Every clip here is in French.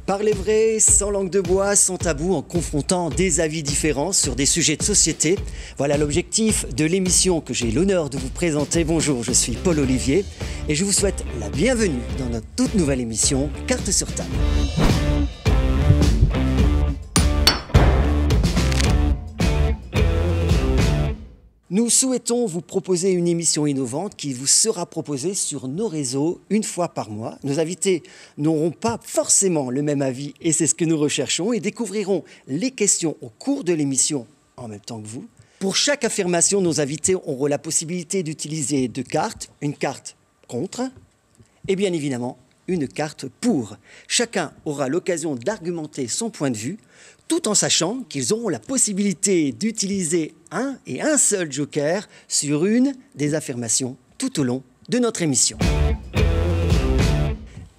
Parler vrai, sans langue de bois, sans tabou, en confrontant des avis différents sur des sujets de société. Voilà l'objectif de l'émission que j'ai l'honneur de vous présenter. Bonjour, je suis Paul Olivier et je vous souhaite la bienvenue dans notre toute nouvelle émission Cartes sur table. Nous souhaitons vous proposer une émission innovante qui vous sera proposée sur nos réseaux une fois par mois. Nos invités n'auront pas forcément le même avis et c'est ce que nous recherchons et découvriront les questions au cours de l'émission en même temps que vous. Pour chaque affirmation, nos invités auront la possibilité d'utiliser deux cartes, une carte contre et bien évidemment une carte pour. Chacun aura l'occasion d'argumenter son point de vue tout en sachant qu'ils auront la possibilité d'utiliser un et un seul joker sur une des affirmations tout au long de notre émission.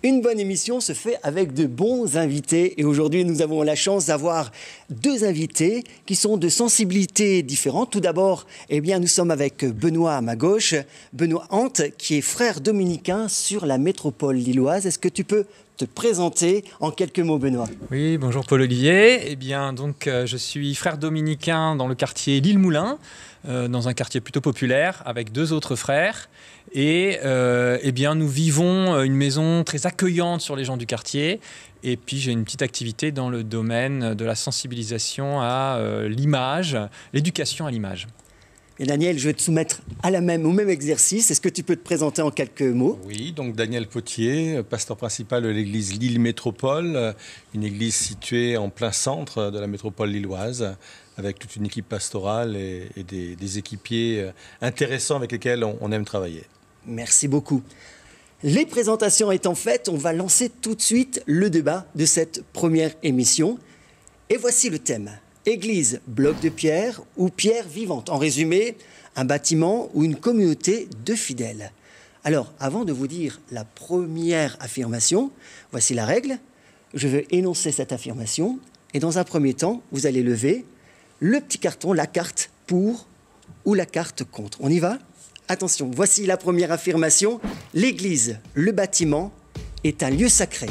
Une bonne émission se fait avec de bons invités et aujourd'hui nous avons la chance d'avoir deux invités qui sont de sensibilités différentes. Tout d'abord, nous sommes avec Benoît à ma gauche, Benoît Hante qui est frère dominicain sur la métropole lilloise. Est-ce que tu peux te présenter en quelques mots, Benoît? Oui, bonjour Paul-Olivier. Je suis frère dominicain dans le quartier L'Île-Moulin, dans un quartier plutôt populaire, avec deux autres frères. Et nous vivons une maison très accueillante sur les gens du quartier. Et puis j'ai une petite activité dans le domaine de la sensibilisation à l'image, l'éducation à l'image. Et Daniel, je vais te soumettre au même exercice. Est-ce que tu peux te présenter en quelques mots? Oui, donc Daniel Potier, pasteur principal de l'église Lille Métropole, une église située en plein centre de la métropole lilloise, avec toute une équipe pastorale et des équipiers intéressants avec lesquels on aime travailler. Merci beaucoup. Les présentations étant faites, on va lancer tout de suite le débat de cette première émission. Et voici le thème. Église, bloc de pierre ou pierre vivante. En résumé, un bâtiment ou une communauté de fidèles. Alors, avant de vous dire la première affirmation, voici la règle. Je vais énoncer cette affirmation et dans un premier temps, vous allez lever le petit carton, la carte pour ou la carte contre. On y va? Attention, voici la première affirmation. L'église, le bâtiment, est un lieu sacré.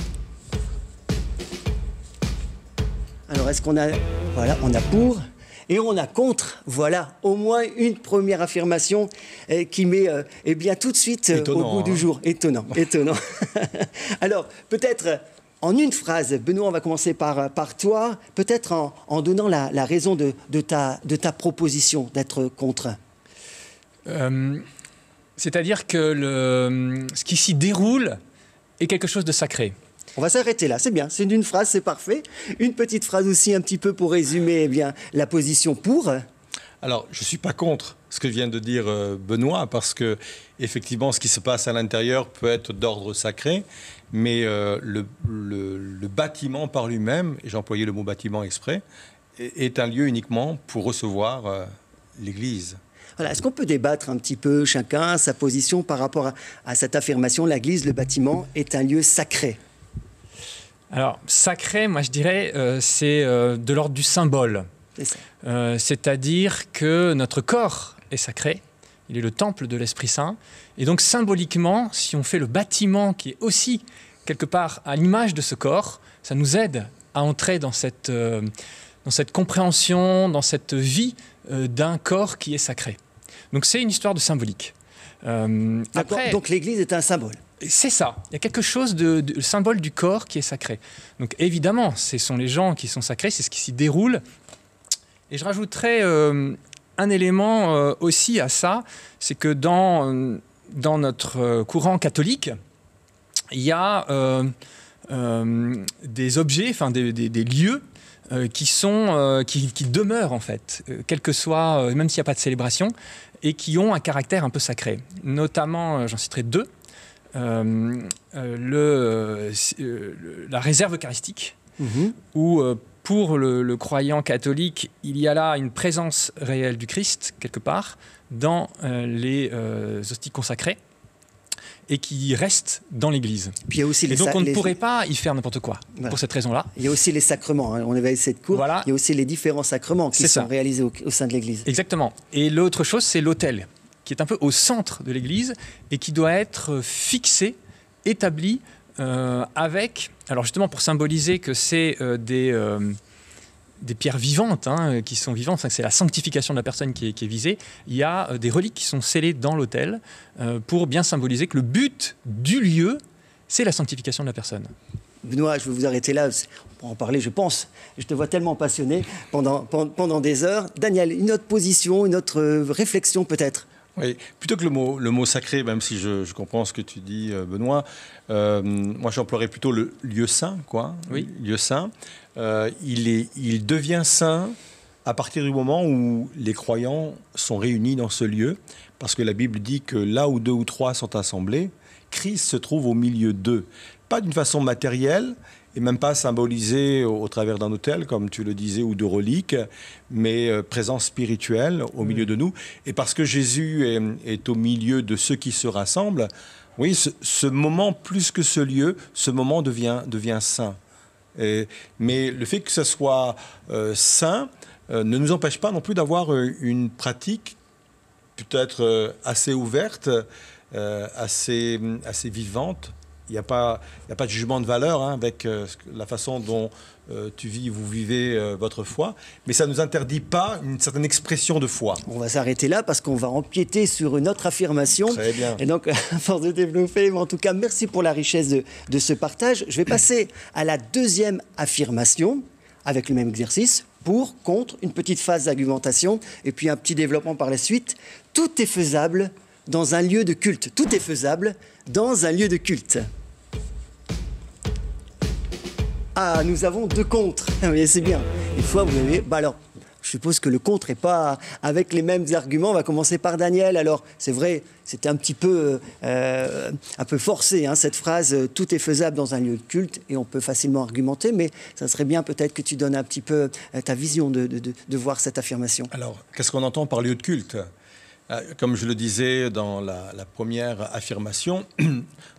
Alors, est-ce qu'on a... Voilà, on a pour et on a contre. Voilà, au moins une première affirmation qui met tout de suite au goût du jour. Étonnant. Alors, peut-être en une phrase, Benoît, on va commencer par toi, peut-être en donnant la raison de ta proposition d'être contre. C'est-à-dire que ce qui s'y déroule est quelque chose de sacré. On va s'arrêter là, c'est bien, c'est une phrase, c'est parfait. Une petite phrase aussi un petit peu pour résumer la position pour. Alors, je ne suis pas contre ce que vient de dire Benoît, parce que effectivement, ce qui se passe à l'intérieur peut être d'ordre sacré, mais le bâtiment par lui-même, et j'ai employé le mot bâtiment exprès, est un lieu uniquement pour recevoir l'Église. Voilà, est-ce qu'on peut débattre un petit peu chacun sa position par rapport à cette affirmation, l'Église, le bâtiment est un lieu sacré? Alors, sacré, moi je dirais, c'est de l'ordre du symbole. C'est-à-dire que notre corps est sacré, il est le temple de l'Esprit Saint. Et donc symboliquement, si on fait le bâtiment qui est aussi quelque part à l'image de ce corps, ça nous aide à entrer dans cette compréhension, dans cette vie d'un corps qui est sacré. Donc c'est une histoire de symbolique. Après, donc l'Église est un symbole. C'est ça. Il y a quelque chose de symbole du corps qui est sacré. Donc évidemment, ce sont les gens qui sont sacrés, c'est ce qui s'y déroule. Et je rajouterais un élément aussi à ça, c'est que dans notre courant catholique, il y a des objets, enfin des lieux qui demeurent en fait, quel que soit, même s'il n'y a pas de célébration, et qui ont un caractère un peu sacré. Notamment, j'en citerai deux. La réserve eucharistique, où pour le croyant catholique, il y a là une présence réelle du Christ, quelque part, dans les hosties consacrées, et qui reste dans l'Église. Puis il y a aussi et donc on ne pourrait pas y faire n'importe quoi, voilà. Pour cette raison-là. Il y a aussi les sacrements, on avait cette cour, voilà. Il y a aussi les différents sacrements qui sont réalisés au sein de l'Église. Exactement. Et l'autre chose, c'est l'autel, qui est un peu au centre de l'Église et qui doit être fixé, établi avec, alors justement pour symboliser que c'est des pierres vivantes, qui sont vivantes, c'est la sanctification de la personne qui est visée. Il y a des reliques qui sont scellées dans l'autel pour bien symboliser que le but du lieu, c'est la sanctification de la personne. Benoît, je vais vous arrêter là, on pourra en parler, je pense. Je te vois tellement passionné pendant des heures. Daniel, une autre position, une autre réflexion peut-être? Oui, plutôt que le mot sacré, même si je comprends ce que tu dis, Benoît, moi j'emploierais plutôt le lieu saint, quoi. Oui. Lieu saint. Il devient saint à partir du moment où les croyants sont réunis dans ce lieu, parce que la Bible dit que là où 2 ou 3 sont assemblés, Christ se trouve au milieu d'eux. Pas d'une façon matérielle, et même pas symbolisé au travers d'un autel, comme tu le disais, ou de reliques, mais présence spirituelle au milieu de nous. Et parce que Jésus est au milieu de ceux qui se rassemblent, oui, ce moment, plus que ce lieu, ce moment devient saint. Mais le fait que ce soit saint ne nous empêche pas non plus d'avoir une pratique peut-être assez ouverte, assez vivante. Il n'y a pas de jugement de valeur avec la façon dont vous vivez votre foi, mais ça ne nous interdit pas une certaine expression de foi. On va s'arrêter là parce qu'on va empiéter sur une autre affirmation. Très bien. Et donc, à force de développer, mais en tout cas, merci pour la richesse de ce partage. Je vais passer à la deuxième affirmation avec le même exercice. Pour, contre, une petite phase d'argumentation et puis un petit développement par la suite. Tout est faisable dans un lieu de culte. Tout est faisable dans un lieu de culte. Ah, nous avons 2 contres. Mais c'est bien. Une fois, vous avez... alors, je suppose que le contre n'est pas avec les mêmes arguments. On va commencer par Daniel. Alors, c'est vrai, c'était un peu forcé, cette phrase « tout est faisable dans un lieu de culte » et on peut facilement argumenter, mais ça serait bien peut-être que tu donnes un petit peu ta vision de voir cette affirmation. Alors, qu'est-ce qu'on entend par lieu de culte ? Comme je le disais dans la première affirmation,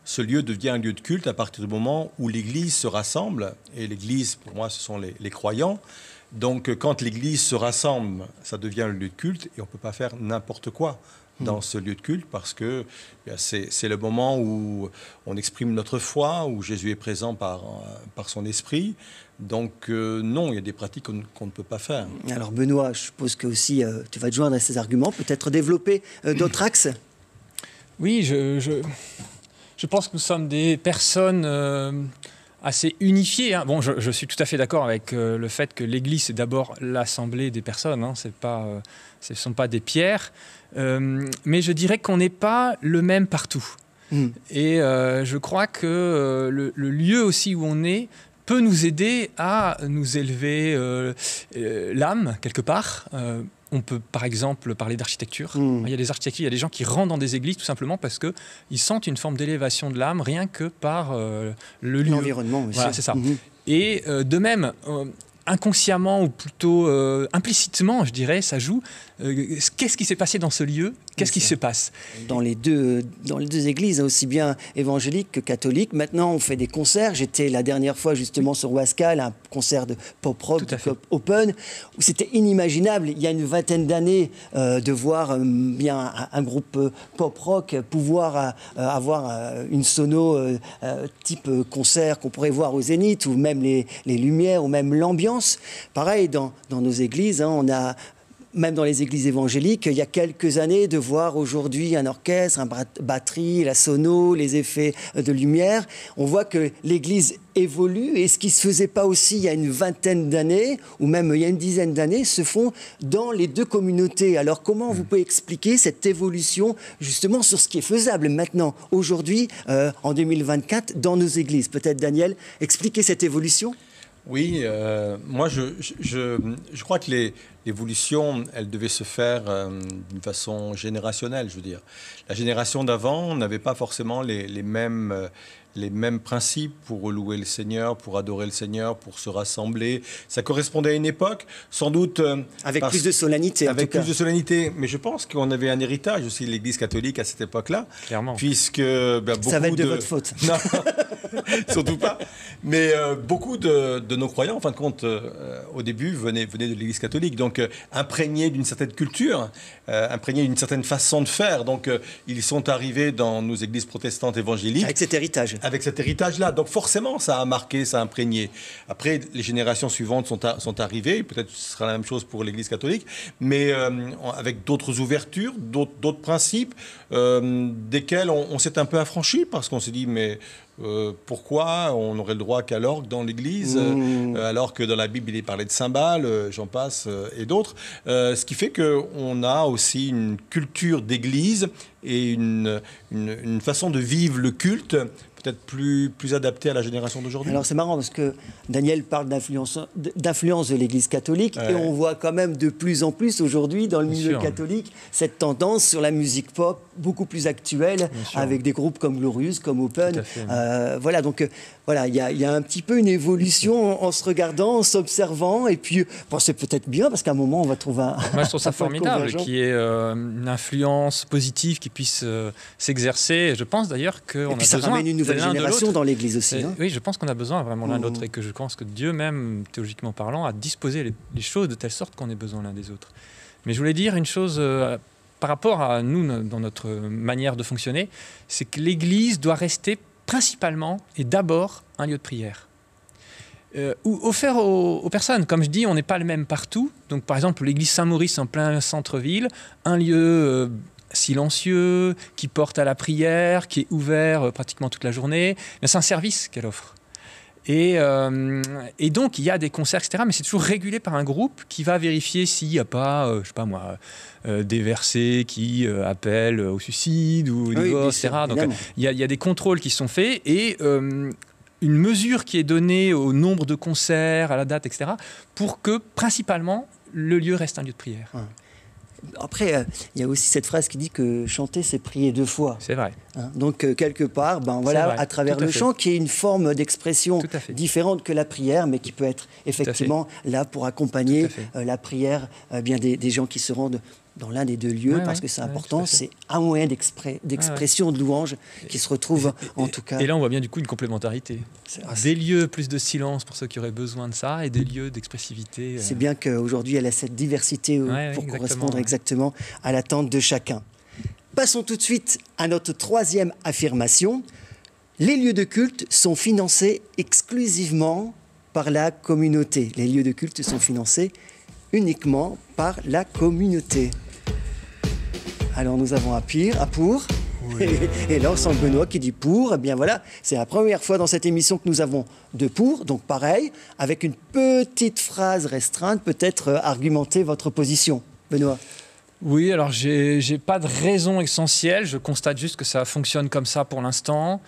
ce lieu devient un lieu de culte à partir du moment où l'Église se rassemble. Et l'Église, pour moi, ce sont les croyants. Donc, quand l'Église se rassemble, ça devient un lieu de culte et on ne peut pas faire n'importe quoi dans ce lieu de culte parce que c'est le moment où on exprime notre foi, où Jésus est présent par son esprit. Donc non, il y a des pratiques qu'on ne peut pas faire. Alors Benoît, je suppose que aussi tu vas te joindre à ces arguments, peut-être développer d'autres axes. Oui, je pense que nous sommes des personnes assez unifiées. Bon, je suis tout à fait d'accord avec le fait que l'Église, c'est d'abord l'assemblée des personnes. Ce ne sont pas des pierres. Mais je dirais qu'on n'est pas le même partout. Et je crois que le lieu aussi où on est peut nous aider à nous élever l'âme, quelque part. On peut, par exemple, parler d'architecture. Il y a des architectes, il y a des gens qui rentrent dans des églises tout simplement parce qu'ils sentent une forme d'élévation de l'âme rien que par le lieu. L'environnement aussi. Voilà, c'est ça. Et de même, inconsciemment ou plutôt implicitement, je dirais, ça joue. Qu'est-ce qui s'est passé dans ce lieu? Qu'est-ce qui se passe dans les deux églises, aussi bien évangéliques que catholiques. Maintenant, on fait des concerts. J'étais la dernière fois justement sur Wascal, un concert de pop-rock, de pop open, où c'était inimaginable, il y a une vingtaine d'années, de voir bien un groupe pop-rock pouvoir avoir une sono type concert qu'on pourrait voir au Zénith, ou même les lumières, ou même l'ambiance. Pareil, dans nos églises, on a... Même dans les églises évangéliques, il y a quelques années, de voir aujourd'hui un orchestre, une batterie, la sono, les effets de lumière. On voit que l'église évolue et ce qui ne se faisait pas aussi il y a une vingtaine d'années, ou même il y a une dizaine d'années, se font dans les 2 communautés. Alors comment vous pouvez expliquer cette évolution justement sur ce qui est faisable maintenant, aujourd'hui, en 2024, dans nos églises? Peut-être Daniel, expliquer cette évolution? Oui, moi je crois que l'évolution, elle devait se faire d'une façon générationnelle, je veux dire. La génération d'avant n'avait pas forcément les mêmes principes pour louer le Seigneur, pour adorer le Seigneur, pour se rassembler. Ça correspondait à une époque, sans doute... avec plus de solennité, avec plus de solennité. Mais je pense qu'on avait un héritage aussi de l'Église catholique à cette époque-là. Clairement. Puisque... beaucoup ça va être de votre faute. Non, surtout pas. Mais beaucoup de nos croyants, en fin de compte, au début, venaient de l'Église catholique. Donc, imprégnés d'une certaine culture, imprégnés d'une certaine façon de faire. Donc, ils sont arrivés dans nos églises protestantes évangéliques. Avec cet héritage. avec cet héritage-là. Donc forcément, ça a marqué, ça a imprégné. Après, les générations suivantes sont arrivées. Peut-être que ce sera la même chose pour l'Église catholique, mais avec d'autres ouvertures, d'autres principes, desquels on s'est un peu affranchi, parce qu'on s'est dit, mais pourquoi on n'aurait le droit qu'à l'orgue dans l'Église, alors que dans la Bible, il est parlé de cymbales, j'en passe, et d'autres. Ce qui fait qu'on a aussi une culture d'Église et une façon de vivre le culte peut-être plus adaptée à la génération d'aujourd'hui. Alors c'est marrant parce que Daniel parle d'influence de l'Église catholique, et on voit quand même de plus en plus aujourd'hui dans le milieu catholique cette tendance sur la musique pop beaucoup plus actuelle, avec des groupes comme Glorious, comme Open. Voilà, donc voilà, il y a un petit peu une évolution en se regardant, en s'observant, et puis bon, c'est peut-être bien parce qu'à un moment on va trouver un. Moi je trouve ça formidable qu'il y ait une influence positive qui puisse s'exercer. Je pense d'ailleurs qu'on a besoin. Ça ramène une nouvelle génération dans l'Église aussi. Oui, je pense qu'on a besoin vraiment l'un de l'autre, et que je pense que Dieu même, théologiquement parlant, a disposé les choses de telle sorte qu'on ait besoin l'un des autres. Mais je voulais dire une chose par rapport à nous, dans notre manière de fonctionner, c'est que l'Église doit rester principalement et d'abord un lieu de prière. Offert aux personnes. Comme je dis, on n'est pas le même partout. Donc par exemple, l'église Saint-Maurice en plein centre-ville, un lieu silencieux, qui porte à la prière, qui est ouvert pratiquement toute la journée. Mais c'est un service qu'elle offre. Et donc, il y a des concerts, etc. Mais c'est toujours régulé par un groupe qui va vérifier s'il n'y a pas, je sais pas moi, des versets qui appellent au suicide ou au divorce, etc. Donc, il y a des contrôles qui sont faits, et une mesure qui est donnée au nombre de concerts, à la date, etc. pour que, principalement, le lieu reste un lieu de prière. Après, il y a aussi cette phrase qui dit que chanter, c'est prier deux fois. C'est vrai. Donc, quelque part, voilà, à travers le chant, qui est une forme d'expression différente que la prière, mais qui peut être effectivement là pour accompagner la prière des gens qui se rendent dans l'un des deux lieux, parce que c'est important, c'est un moyen d'expression, de louange qui se retrouve en tout cas. Et là, on voit bien du coup une complémentarité. Des lieux plus de silence pour ceux qui auraient besoin de ça, et des lieux d'expressivité. C'est bien qu'aujourd'hui, elle a cette diversité pour correspondre exactement à l'attente de chacun. Passons tout de suite à notre troisième affirmation. Les lieux de culte sont financés exclusivement par la communauté. Les lieux de culte sont financés uniquement par la communauté. Alors nous avons à pour, et là on sent Benoît qui dit pour. Eh bien voilà, c'est la première fois dans cette émission que nous avons de pour, donc pareil, avec une petite phrase restreinte, peut-être argumenter votre position. Benoît. Oui, alors j'ai pas de raison essentielle, je constate juste que ça fonctionne comme ça pour l'instant.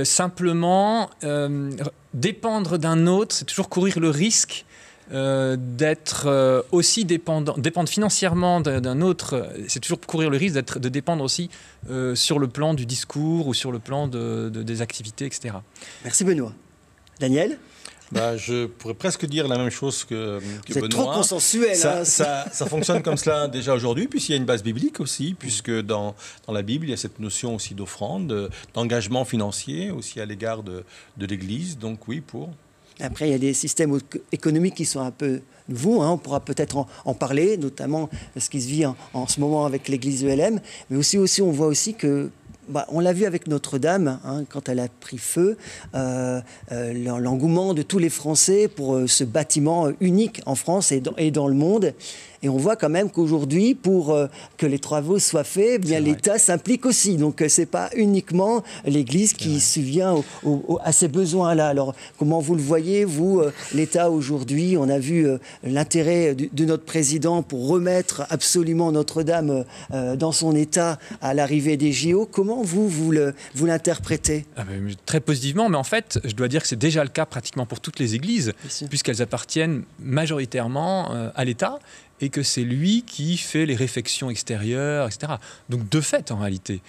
Simplement, dépendre d'un autre, c'est toujours courir le risque d'être aussi dépendre financièrement d'un autre, c'est toujours courir le risque de dépendre aussi sur le plan du discours ou sur le plan des activités, etc. Merci Benoît. Daniel ? Je pourrais presque dire la même chose que Benoît. C'est trop consensuel. Ça fonctionne comme cela déjà aujourd'hui, puisqu'il y a une base biblique aussi, puisque dans la Bible, il y a cette notion aussi d'offrande, d'engagement financier aussi à l'égard de l'Église. Donc oui, pour... Après, il y a des systèmes économiques qui sont un peu nouveaux. On pourra peut-être en parler, notamment ce qui se vit en ce moment avec l'église ELM. Mais aussi, on voit aussi que, on l'a vu avec Notre-Dame, quand elle a pris feu, l'engouement de tous les Français pour ce bâtiment unique en France et dans le monde. Et on voit quand même qu'aujourd'hui, pour que les travaux soient faits, l'État s'implique aussi. Donc, ce n'est pas uniquement l'Église qui subvient à ces besoins-là. Alors, comment vous le voyez, vous, l'État aujourd'hui? On a vu l'intérêt de notre président pour remettre absolument Notre-Dame dans son état à l'arrivée des JO. Comment vous l'interprétez? Très positivement, mais en fait, je dois dire que c'est déjà le cas pratiquement pour toutes les églises, puisqu'elles appartiennent majoritairement à l'État, et que c'est lui qui fait les réfections extérieures, etc. Donc, de fait, en réalité,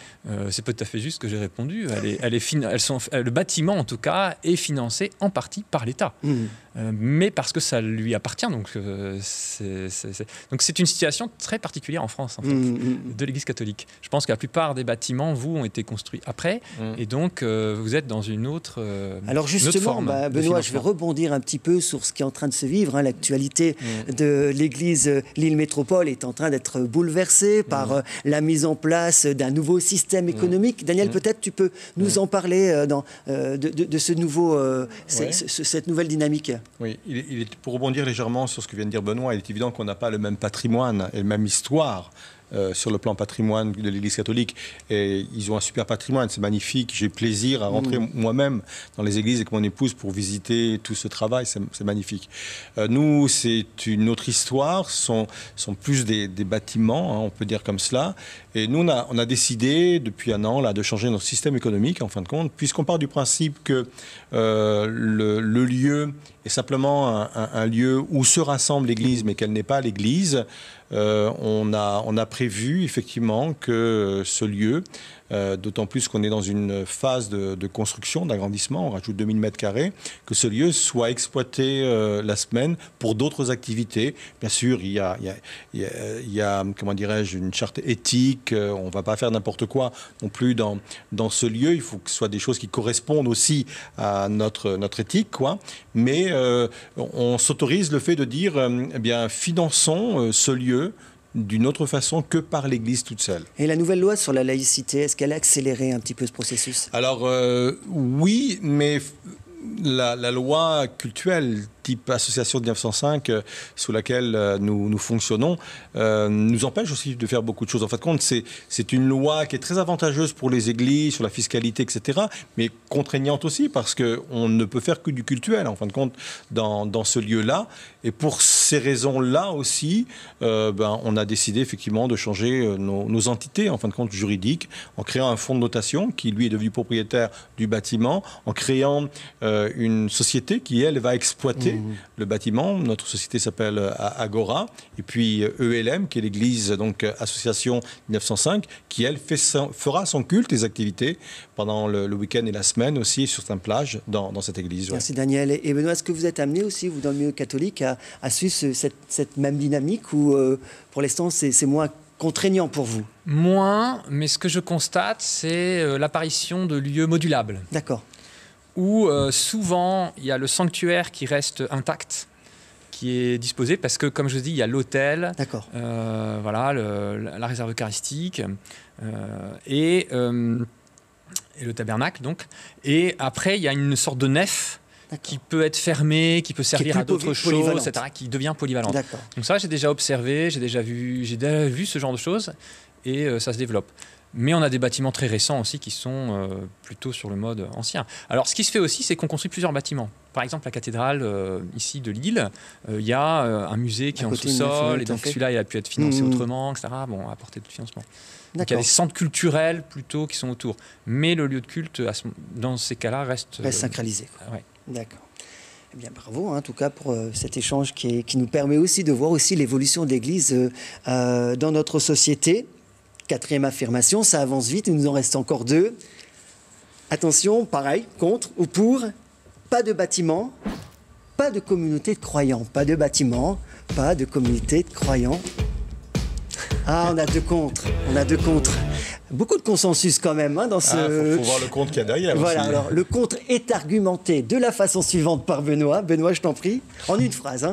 c'est pas tout à fait juste ce que j'ai répondu. Le bâtiment, en tout cas, est financé en partie par l'État. Mais parce que ça lui appartient. Donc, c'est une situation très particulière en France, en fait, de l'Église catholique. Je pense que la plupart des bâtiments, ont été construits après, et donc vous êtes dans une autre Alors justement, forme Benoît, je vais rebondir un petit peu sur ce qui est en train de se vivre, l'actualité de l'Église que l'île métropole est en train d'être bouleversée par la mise en place d'un nouveau système économique. Daniel, peut-être tu peux nous en parler de ce nouveau, cette nouvelle dynamique. Oui, pour rebondir légèrement sur ce que vient de dire Benoît, il est évident qu'on n'a pas le même patrimoine et la même histoire sur le plan patrimoine de l'Église catholique. Et ils ont un super patrimoine, c'est magnifique. J'ai plaisir à rentrer moi-même dans les églises avec mon épouse pour visiter tout ce travail, c'est magnifique. Nous, c'est une autre histoire, sont plus des bâtiments, hein, on peut dire comme cela. Et nous, on a décidé depuis un an là, de changer notre système économique, en fin de compte, puisqu'on part du principe que le lieu est simplement un lieu où se rassemble l'Église, mais qu'elle n'est pas l'Église. On a prévu effectivement que ce lieu, d'autant plus qu'on est dans une phase de construction, d'agrandissement, on rajoute 2000 m², que ce lieu soit exploité la semaine pour d'autres activités. Bien sûr, il y a comment dirais-je, une charte éthique, on ne va pas faire n'importe quoi non plus dans ce lieu, il faut que ce soit des choses qui correspondent aussi à notre éthique, quoi. Mais on s'autorise le fait de dire, eh bien, finançons ce lieu d'une autre façon que par l'Église toute seule. Et la nouvelle loi sur la laïcité, est-ce qu'elle a accéléré un petit peu ce processus? Alors oui, mais la loi cultuelle type association de 1905 sous laquelle nous fonctionnons nous empêche aussi de faire beaucoup de choses. En fin de compte, c'est une loi qui est très avantageuse pour les églises, sur la fiscalité, etc., mais contraignante aussi parce qu'on ne peut faire que du cultuel, en fin de compte, dans ce lieu-là. Et pour ces raisons-là aussi, on a décidé effectivement de changer nos entités, en fin de compte, juridiques, en créant un fonds de notation qui, lui, est devenu propriétaire du bâtiment, en créant une société qui, elle, va exploiter le bâtiment. Notre société s'appelle Agora. Et puis ELM, qui est l'église, donc association 1905, qui, elle, fera son culte, les activités, pendant le week-end et la semaine aussi, sur certaines plages dans cette église. Ouais. Merci Daniel. Et Benoît, est-ce que vous êtes amené aussi, vous, dans le milieu catholique, à suivre cette même dynamique ou pour l'instant, c'est moins contraignant pour vous? Moins, mais ce que je constate, c'est l'apparition de lieux modulables. D'accord. Où souvent il y a le sanctuaire qui reste intact, qui est disposé, parce que comme je dis, il y a l'autel, voilà, la réserve eucharistique et le tabernacle, donc. Et après, il y a une sorte de nef qui peut être fermée, qui peut servir à d'autres choses, etc., qui devient polyvalente. Donc ça, j'ai déjà observé, j'ai déjà vu ce genre de choses, et ça se développe. Mais on a des bâtiments très récents aussi qui sont plutôt sur le mode ancien. Alors, ce qui se fait aussi, c'est qu'on construit plusieurs bâtiments. Par exemple, la cathédrale ici de Lille, il y a un musée qui est en sous-sol, et donc celui-là, il a pu être financé autrement, etc. Bon, apporter de financement. Donc, il y a des centres culturels plutôt qui sont autour. Mais le lieu de culte, dans ces cas-là, reste sacralisé. Ouais. D'accord. Eh bien, bravo, en tout cas, pour cet échange qui nous permet aussi de voir aussi l'évolution de l'Église dans notre société. 4e affirmation, ça avance vite, il nous en reste encore 2. Attention, pareil, contre ou pour, pas de bâtiment, pas de communauté de croyants. Pas de bâtiment, pas de communauté de croyants. Ah, on a 2 contre, Beaucoup de consensus quand même dans ce... faut voir le contre qu'il y a derrière. Voilà, aussi. alors le contre est argumenté de la façon suivante par Benoît. Benoît, je t'en prie, en une phrase.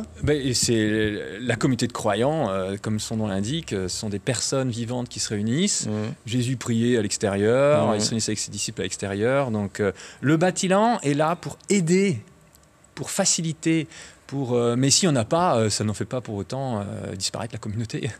C'est la communauté de croyants, comme son nom l'indique, ce sont des personnes vivantes qui se réunissent. Jésus priait à l'extérieur, il se réunissait avec ses disciples à l'extérieur. Donc le bâtiment est là pour aider, pour faciliter, mais si on n'a pas, ça n'en fait pas pour autant disparaître la communauté.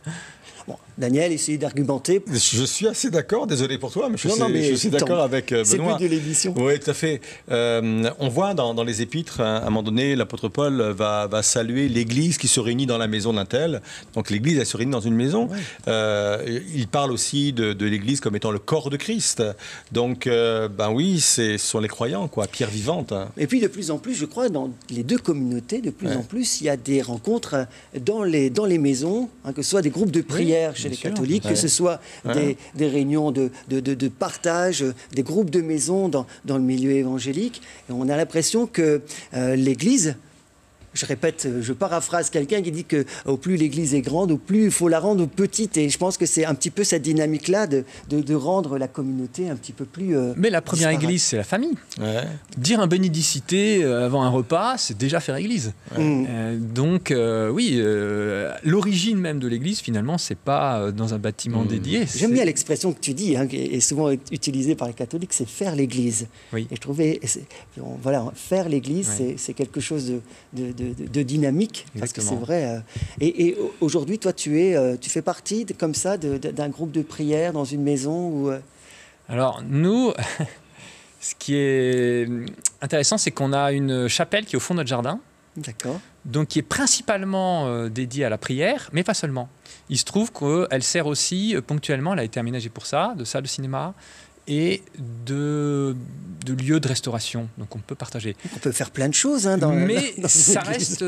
Bon, Daniel, essayez d'argumenter. Je suis assez d'accord, désolé pour toi, mais je suis d'accord avec Benoît. C'est plus de l'édition. Oui, tout à fait. On voit dans les épîtres, à un moment donné, l'apôtre Paul va saluer l'église qui se réunit dans la maison d'un tel. Donc l'église, elle se réunit dans une maison. Ouais. Il parle aussi de l'église comme étant le corps de Christ. Donc, oui, ce sont les croyants, quoi, pierre vivante. Et puis, de plus en plus, je crois, dans les 2 communautés, de plus en plus, il y a des rencontres dans les maisons, que ce soit des groupes de prière chez les catholiques, que ce soit des réunions de partage, des groupes de maisons dans le milieu évangélique. Et on a l'impression que l'Église, je répète, je paraphrase quelqu'un qui dit que au plus l'église est grande, au plus il faut la rendre petite. Et je pense que c'est un petit peu cette dynamique-là de rendre la communauté un petit peu plus. Mais la première disparate. église, c'est la famille. Ouais. Dire un bénédicité avant un repas, c'est déjà faire église. Donc, oui, l'origine même de l'église, finalement, c'est pas dans un bâtiment dédié. J'aime bien l'expression que tu dis, hein, qui est souvent utilisée par les catholiques, c'est faire l'église. Oui. Et je trouvais, voilà, faire l'église, Ouais. c'est quelque chose de dynamique. Parce que c'est Exactement. vrai. Et aujourd'hui, toi, tu fais partie comme ça d'un groupe de prière dans une maison où. Alors, nous, ce qui est intéressant, c'est qu'on a une chapelle qui est au fond de notre jardin, D'accord. donc qui est principalement dédiée à la prière, mais pas seulement. Il se trouve qu'elle sert aussi ponctuellement, elle a été aménagée pour ça, de salle de cinéma et de lieux de restauration. Donc on peut partager. Donc on peut faire plein de choses hein, dans Mais dans une ça église. reste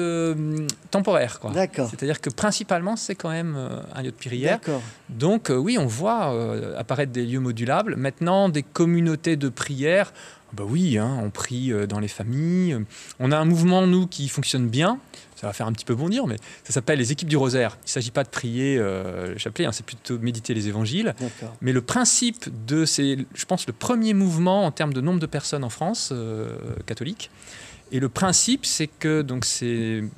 temporaire, quoi. D'accord. C'est-à-dire que principalement, c'est quand même un lieu de prière. D'accord. Donc oui, on voit apparaître des lieux modulables. Maintenant, des communautés de prière, bah oui, hein, on prie dans les familles. On a un mouvement, nous, qui fonctionne bien. Ça va faire un petit peu bondir, mais ça s'appelle les équipes du rosaire. Il ne s'agit pas de prier le chapelet, hein, c'est plutôt méditer les évangiles. D'accord. Mais le principe c'est, je pense, le premier mouvement en termes de nombre de personnes en France catholiques. Et le principe, c'est que donc il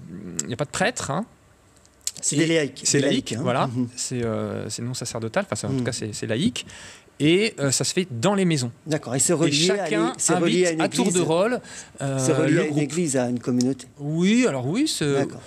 n'y a pas de prêtre, hein. C'est des laïcs. C'est Des laïque, hein. voilà. Mhm. C'est non sacerdotal. Enfin, en tout cas, c'est laïque. Et ça se fait dans les maisons. D'accord. Et c'est Et relié chacun c'est relié invite à à, une tour église. de rôle C'est relié le à une groupe. église, à une communauté. Oui, alors oui, D'accord.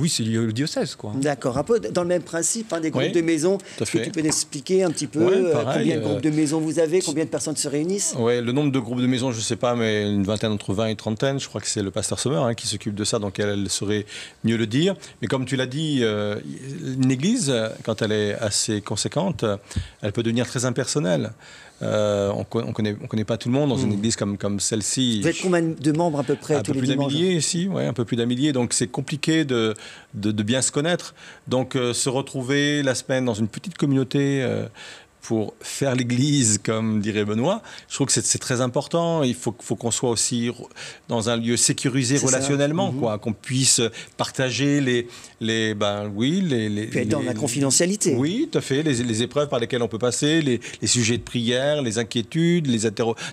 c'est lié au diocèse, quoi. D'accord, un peu dans le même principe, hein, des groupes Oui, de maisons. à Est-ce que fait. tu peux nous expliquer un petit peu Ouais, pareil, combien de groupes de maisons vous avez, combien de personnes se réunissent? Ouais, le nombre de groupes de maisons, je ne sais pas, mais une vingtaine, entre 20 et 30. Je crois que c'est le pasteur Sommer hein, qui s'occupe de ça, donc elle saurait mieux le dire. Mais comme tu l'as dit, une église, quand elle est assez conséquente, elle peut devenir très impersonnelle. On connaît pas tout le monde dans une église comme celle-ci. Vous êtes combien de membres à peu près Un tous peu les plus d'un dimanches? millier ici, ouais, un peu plus d'un millier. Donc c'est compliqué de bien se connaître. Donc se retrouver la semaine dans une petite communauté pour faire l'église, comme dirait Benoît, je trouve que c'est très important. Il faut qu'on soit aussi dans un lieu sécurisé C'est ça. relationnellement, quoi, qu'on puisse partager les Puis être dans la confidentialité. oui, tout à fait. Les épreuves par lesquelles on peut passer, les sujets de prière, les inquiétudes,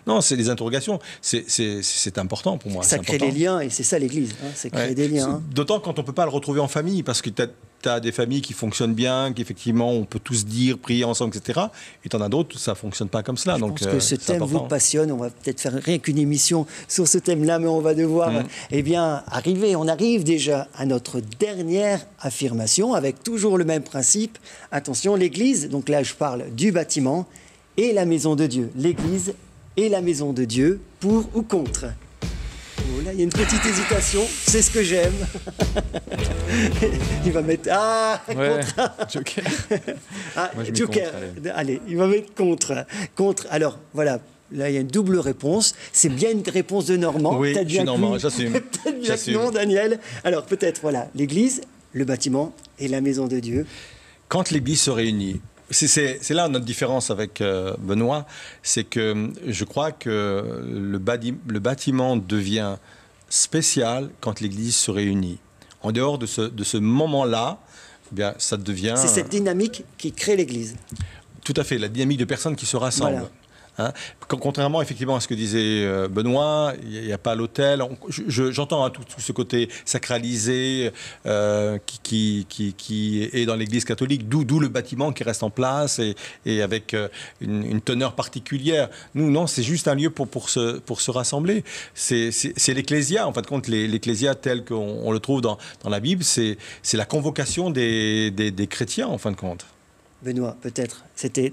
non, c'est les interrogations. C'est important pour moi. Ça c'est crée important. des liens et c'est ça l'église. Hein, c'est créer Ouais. des liens. hein. D'autant quand on ne peut pas le retrouver en famille, parce que tu as des familles qui fonctionnent bien, qu'effectivement on peut tous dire, prier ensemble, etc. Et tu en as d'autres, ça ne fonctionne pas comme cela. Je Donc, pense que ce c'est thème vous important. passionne. On va peut-être faire rien qu'une émission sur ce thème-là, mais on va devoir on arrive déjà à notre dernière affirmation avec toujours le même principe. Attention, l'église, donc là je parle du bâtiment et la maison de Dieu. L'église et la maison de Dieu, pour ou contre? Oh là, il y a une petite hésitation, c'est ce que j'aime. Il va mettre... Ah, Ouais, Joker. ah, Moi, je mets Joker. contre, Allez, il va mettre contre. Contre. Alors, voilà. Là, il y a une double réponse. C'est bien une réponse de Normand. Oui, Peut-être je suis bien que Normand, oui. j'assume. Peut-être bien que J'assume. non, Daniel. Alors, peut-être, voilà, l'église, le bâtiment et la maison de Dieu. Quand l'Église se réunit, c'est là notre différence avec Benoît, c'est que je crois que le bâtiment devient spécial quand l'Église se réunit. En dehors de ce moment-là, eh bien, ça devient... C'est cette dynamique qui crée l'église. Tout à fait, la dynamique de personnes qui se rassemblent. Voilà. Hein. Contrairement effectivement à ce que disait Benoît, il n'y a pas l'autel. J'entends tout ce côté sacralisé qui est dans l'Église catholique, d'où le bâtiment qui reste en place et avec une teneur particulière. Nous, non, c'est juste un lieu pour se rassembler. C'est l'ecclésia, en fin de compte, l'ecclésia tel qu'on le trouve dans la Bible, c'est la convocation des chrétiens, en fin de compte. Benoît, peut-être. C'était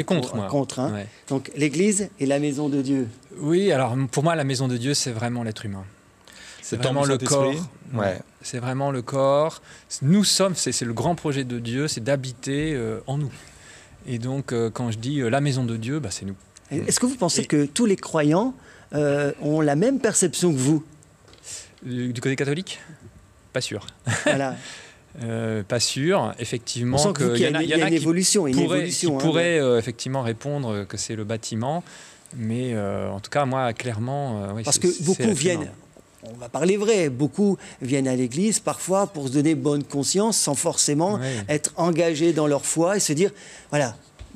contre, moi. contre hein. Ouais. Donc, l'église et la maison de Dieu. Oui, alors pour moi, la maison de Dieu, c'est vraiment l'être humain. C'est Le temple vraiment du le corps. Saint-Esprit. Ouais. C'est vraiment le corps. Nous sommes, c'est le grand projet de Dieu, c'est d'habiter en nous. Et donc, quand je dis la maison de Dieu, bah, c'est nous. Est-ce que vous pensez que tous les croyants ont la même perception que vous? Du côté catholique, pas sûr. Voilà. Pas sûr, On effectivement. sent qu'il y a une évolution. Qui pourraient effectivement répondre que c'est le bâtiment. Mais en tout cas, moi, clairement... oui, Parce que beaucoup viennent on va parler vrai, beaucoup viennent à l'église parfois pour se donner bonne conscience sans forcément être engagés dans leur foi et se dire, voilà,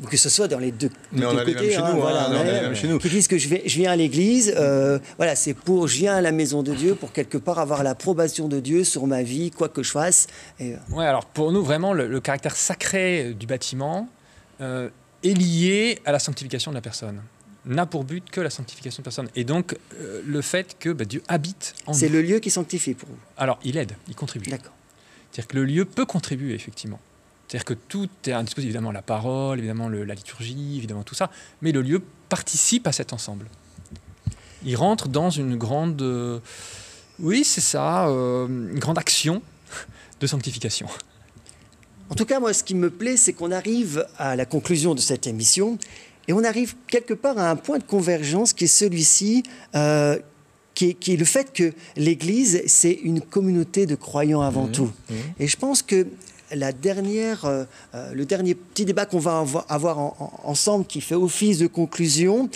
que ce soit dans les deux côtés, qui disent que je viens à l'église, voilà, c'est pour, je viens à la maison de Dieu pour quelque part avoir l'approbation de Dieu sur ma vie, quoi que je fasse. Ouais, alors pour nous, vraiment, le caractère sacré du bâtiment est lié à la sanctification de la personne. N'a pour but que la sanctification de personne. Et donc, le fait que Dieu habite en nous. C'est le lieu qui sanctifie pour vous. Alors, il aide, il contribue. D'accord. C'est-à-dire que le lieu peut contribuer, effectivement. C'est-à-dire que tout est à disposition, évidemment la parole, évidemment la liturgie, évidemment tout ça, mais le lieu participe à cet ensemble. Il rentre dans une grande... oui, c'est ça, une grande action de sanctification. En tout cas, moi, ce qui me plaît, c'est qu'on arrive à la conclusion de cette émission et on arrive quelque part à un point de convergence qui est celui-ci, qui est le fait que l'Église, c'est une communauté de croyants avant tout. Et je pense que le dernier petit débat qu'on va avoir ensemble, qui fait office de conclusion,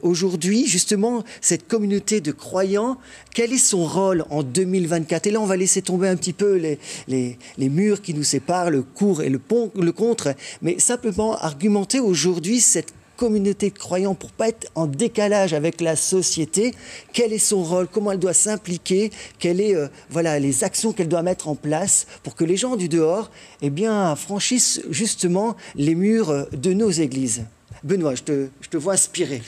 aujourd'hui, justement, cette communauté de croyants, quel est son rôle en 2024 ? Et là, on va laisser tomber un petit peu les murs qui nous séparent, le pour et le contre, mais simplement argumenter aujourd'hui cette communauté de croyants pour pas être en décalage avec la société. Quel est son rôle ? Comment elle doit s'impliquer ? Quelles sont les actions qu'elle doit mettre en place pour que les gens du dehors franchissent justement les murs de nos églises ? Benoît, je te vois inspiré.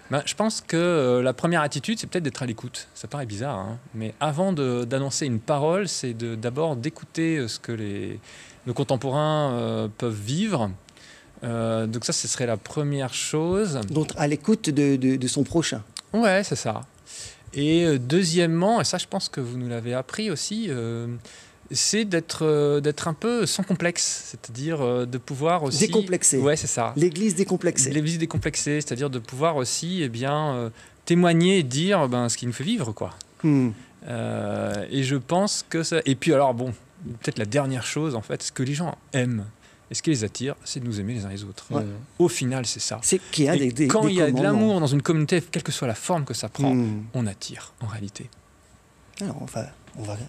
Je pense que la première attitude, c'est peut-être d'être à l'écoute. Ça paraît bizarre, hein, mais avant d'annoncer une parole, c'est d'abord d'écouter ce que nos contemporains peuvent vivre. Donc ça, ce serait la première chose. Donc à l'écoute de son prochain. Ouais, c'est ça. Et deuxièmement, et ça je pense que vous nous l'avez appris aussi, c'est d'être un peu sans complexe, c'est-à-dire de pouvoir aussi... Décomplexé. Ouais, c'est ça. L'Église décomplexée. L'Église décomplexée, c'est-à-dire de pouvoir aussi témoigner et dire ce qui nous fait vivre, quoi. Et je pense que ça... Et puis alors, peut-être la dernière chose, en fait, ce que les gens aiment, et ce qui les attire, c'est de nous aimer les uns les autres. Ouais. Au final, c'est ça. C'est quand il y a de l'amour dans une communauté, quelle que soit la forme que ça prend, on attire, en réalité. Alors,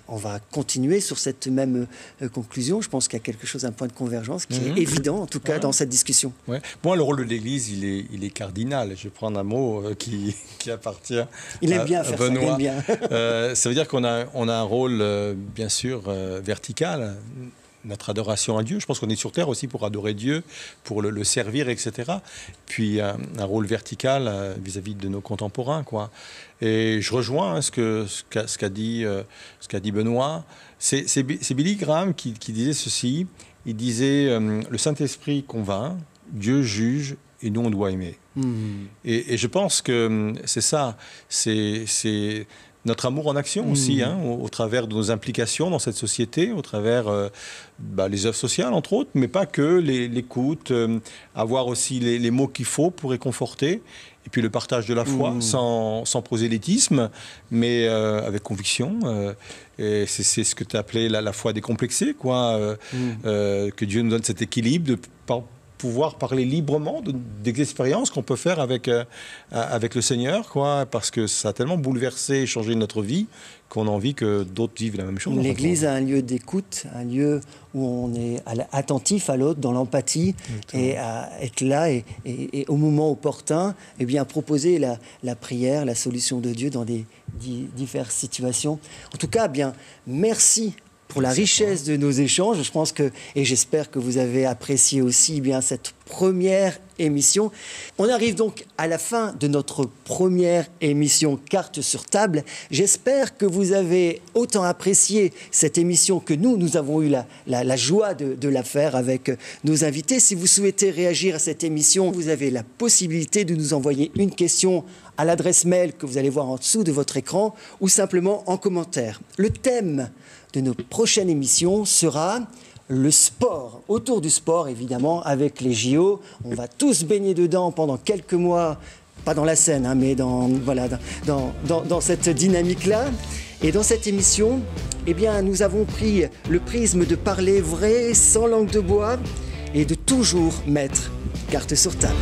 on va continuer sur cette même conclusion. Je pense qu'il y a quelque chose, un point de convergence qui est évident, en tout cas, dans cette discussion. Ouais. Bon, le rôle de l'Église, il est cardinal. Je vais prendre un mot qui appartient à Benoît. Ça veut dire qu'on a un rôle, bien sûr, vertical. Notre adoration à Dieu. Je pense qu'on est sur terre aussi pour adorer Dieu, pour le servir, etc. Puis un rôle vertical vis-à-vis de nos contemporains, quoi. Et je rejoins ce qu'a dit Benoît. C'est Billy Graham qui disait ceci. Il disait le Saint-Esprit convainc, Dieu juge et nous on doit aimer. Et je pense que c'est ça. C'est notre amour en action aussi, au travers de nos implications dans cette société, au travers les œuvres sociales, entre autres, mais pas que, l'écoute, avoir aussi les mots qu'il faut pour réconforter, et puis le partage de la foi, sans prosélytisme, mais avec conviction. Et c'est ce que tu as appelé la foi décomplexée, quoi, que Dieu nous donne cet équilibre de pouvoir parler librement des expériences qu'on peut faire avec le Seigneur, quoi, parce que ça a tellement bouleversé et changé notre vie qu'on a envie que d'autres vivent la même chose. L'Église a un lieu d'écoute, un lieu où on est attentif à l'autre, dans l'empathie, et à être là et au moment opportun, proposer la prière, la solution de Dieu dans des diverses situations. En tout cas, merci pour la richesse de nos échanges. Je pense et j'espère que vous avez apprécié aussi cette première émission. On arrive donc à la fin de notre première émission Cartes sur table. J'espère que vous avez autant apprécié cette émission que nous avons eu la joie de la faire avec nos invités. Si vous souhaitez réagir à cette émission, vous avez la possibilité de nous envoyer une question à l'adresse mail que vous allez voir en dessous de votre écran ou simplement en commentaire. Le thème de nos prochaines émissions sera le sport, autour du sport évidemment, avec les JO. On va tous baigner dedans pendant quelques mois, pas dans la Seine, mais dans cette dynamique-là. Et dans cette émission, nous avons pris le prisme de parler vrai, sans langue de bois, et de toujours mettre carte sur table.